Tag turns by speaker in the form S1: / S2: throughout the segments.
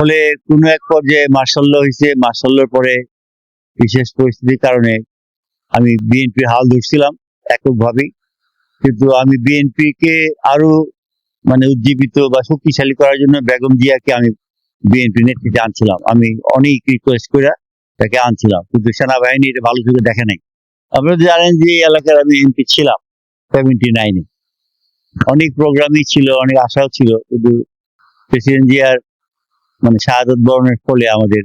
S1: ফলে কোনো এক পর্যায়ে মার্শাল ল হয়েছে, মার্শাল লর পরে বিশেষ পরিস্থিতির কারণে আমি বিএনপির হাল ধরছিলাম এককভাবেই। কিন্তু আমি বিএনপি কে আরো উজ্জীবিত বা শক্তিশালী করার জন্য বেগম জিয়াকে আমি বিএনপি নেতৃত্বে আনছিলাম। আমি অনেক রিকোয়েস্ট করে তাকে আনছিলাম, কিন্তু সেনাবাহিনী এটা ভালো চোখে দেখে নাই। আপনারা জানেন যে এই এলাকার আমি এমপি ছিলাম 79-এ। অনেক প্রোগ্রামই ছিল, অনেক আশাও ছিল, কিন্তু প্রেসিডেন্ট জিয়ার শাহাদত বরণের ফলে আমাদের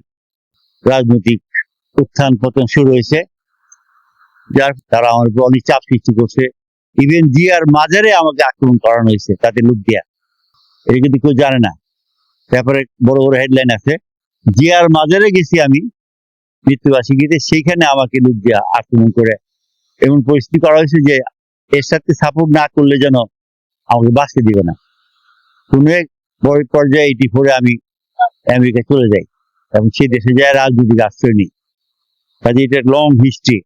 S1: রাজনৈতিক উত্থান পতন শুরু হয়েছে। যার তারা আমার উপর অনেক চাপ সৃষ্টি করছে। ইভেন জিয়ার মাজারে আমাকে আক্রমণ করানো হয়েছে তাতে লুক দিয়া। এটা কিন্তু কেউ জানে না, ব্যাপারে বড় বড় হেডলাইন আছে। জিয়ার মাজারে গেছি আমি মৃত্যুবার্ষিকীতে, সেইখানে আমাকে লুক দিয়া আক্রমণ করে এমন পরিস্থিতি করা হয়েছে যে এর সাথে সাপোর্ট না করলে যেন আমাকে বাঁচতে দিবে না। কোনো এক বড় পর্যায়ে 84-এ আমি আমেরিকা চলে যাই এবং সেই দেশে যায় রাজনৈতিক আশ্রয় নিই। কাজে এটা লং হিস্ট্রি।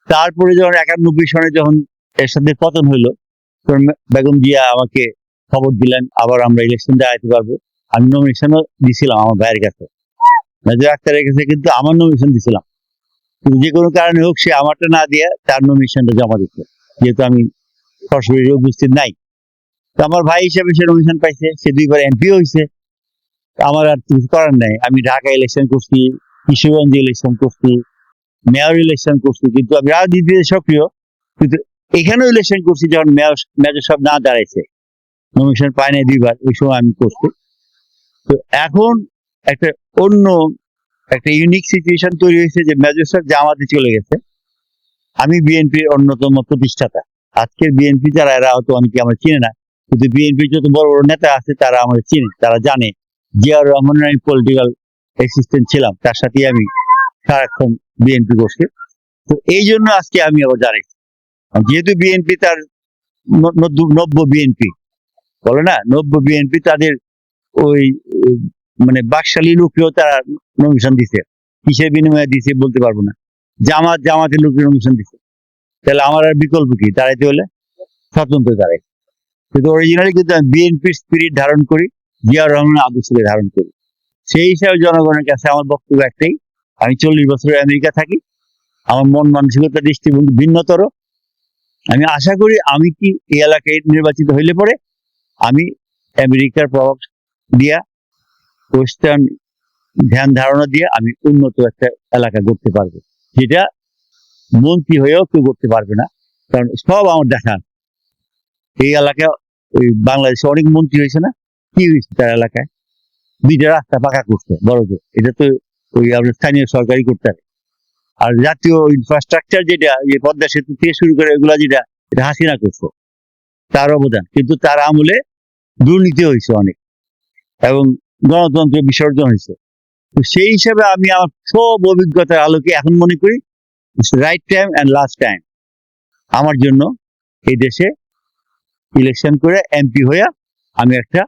S1: তারপরে যখন 91 সনে যখন এরশাদের পতন হইলো, তখন বেগম জিয়া আমাকে খবর দিলেন আবার আমরা ইলেকশন দাঁড়াতে পারবো। আমি নমিনেশনও দিছিলাম আমার ভাইয়ের কাছে, মেজর আক্তারের কাছে, কিন্তু আমার নমিনেশন দিছিলাম। কিন্তু যে কোনো কারণে হোক সে আমারটা না দিয়ে তার নমিনেশনটা জমা দিচ্ছে, যেহেতু আমি সরাসরি উপস্থিত নাই। তো আমার ভাই হিসেবে সে নমিনেশন পাইছে, সে 2বার এমপি হয়েছে। আমার আর কিছু করার নাই। আমি ঢাকা ইলেকশন করছি, কিশোরগঞ্জে ইলেকশন করছি, মেয়র ইলেকশন করছি, কিন্তু আমি রাজনীতিতে সক্রিয়। কিন্তু এখানেও ইলেকশন করছি যখন মেয়র সব না দাঁড়াইছে, নমিনেশন পায় নাই 2বার, ওই সময় আমি করছি। তো এখন একটা অন্য একটা ইউনিক সিচুয়েশন তৈরি হয়েছে যে মেজর সাহেব জামাতে চলে গেছে। আমি বিএনপির অন্যতম প্রতিষ্ঠাতা। আজকের বিএনপি যারা, এরা হয়তো অনেকে আমার চিনে না, কিন্তু বিএনপির যত বড় বড় নেতা আছে তারা আমাদের চিনে, তারা জানে জিয়াউর রহমানের আমি পলিটিক্যাল অ্যাসিস্ট্যান্ট ছিলাম, তার সাথে আমি সারাক্ষণ বিএনপি করছি। তো এই জন্য আজকে আমি আবার জানাই, যেহেতু বিএনপি তার নব্য বিএনপি বলে না, নব্য বিএনপি তাদের ওই বাকশালী লোকেও তারা নমিশন দিছে। কিসের বিনিময়ে দিছে বলতে পারবো না। জামাতের লোকের নমিশন দিছে, তাহলে আমার আর বিকল্প কি? দাঁড়াইতে হলে স্বতন্ত্র দাঁড়াই। কিন্তু অরিজিনালি কিন্তু আমি বিএনপির স্পিরিট ধারণ করি, জিয়াউর রহমানের আদর্শকে ধারণ করি। সেই হিসাবে জনগণের কাছে আমার বক্তব্য একটাই, আমি 40 বছর আমেরিকা থাকি, আমার মন মানসিকতা দৃষ্টিভঙ্গি ভিন্নতর। আমি আশা করি আমি কি এই এলাকায় নির্বাচিত হইলে পরে আমি আমেরিকার প্রভাব দিয়া, ওয়েস্টার্ন ধ্যান ধারণা দিয়ে আমি উন্নত একটা এলাকা করতে পারবো, যেটা মন্ত্রী হয়েও কেউ করতে পারবে না। কারণ সব আমার দেখা, এই এলাকায় ওই বাংলাদেশে অনেক মন্ত্রী হয়েছে না, কি হয়েছে তার এলাকায়? 2টা রাস্তা পাকা করতে, বড় তো এটা তো ওই আপনার স্থানীয় সরকারি করতে হবে। আর জাতীয় ইনফ্রাস্ট্রাকচার যেটা, যে পদ্মা সেতু থেকে শুরু করে এগুলা, যেটা এটা হাসিনা করছে, তার অবদান। কিন্তু তার আমলে দুর্নীতি হয়েছে অনেক এবং গণতন্ত্র বিসর্জন হয়েছে। তো সেই হিসাবে আমি আমার সব অভিজ্ঞতার আলোকে এখন মনে করি right time and last time আমার জন্য এই দেশে ইলেকশন করে এমপি হইয়া আমি একটা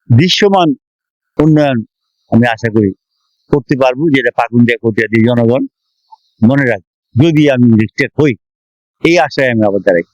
S1: দৃশ্যমান উন্নয়ন আমি আশা করি করতে পারবো, যেটা পাকুন্দিয়া কতিয়া দিয়ে জনগণ মনে রাখবে যদি আমি ইলেক্টেড হই। এই আশায় আমি আবার দাঁড়াই।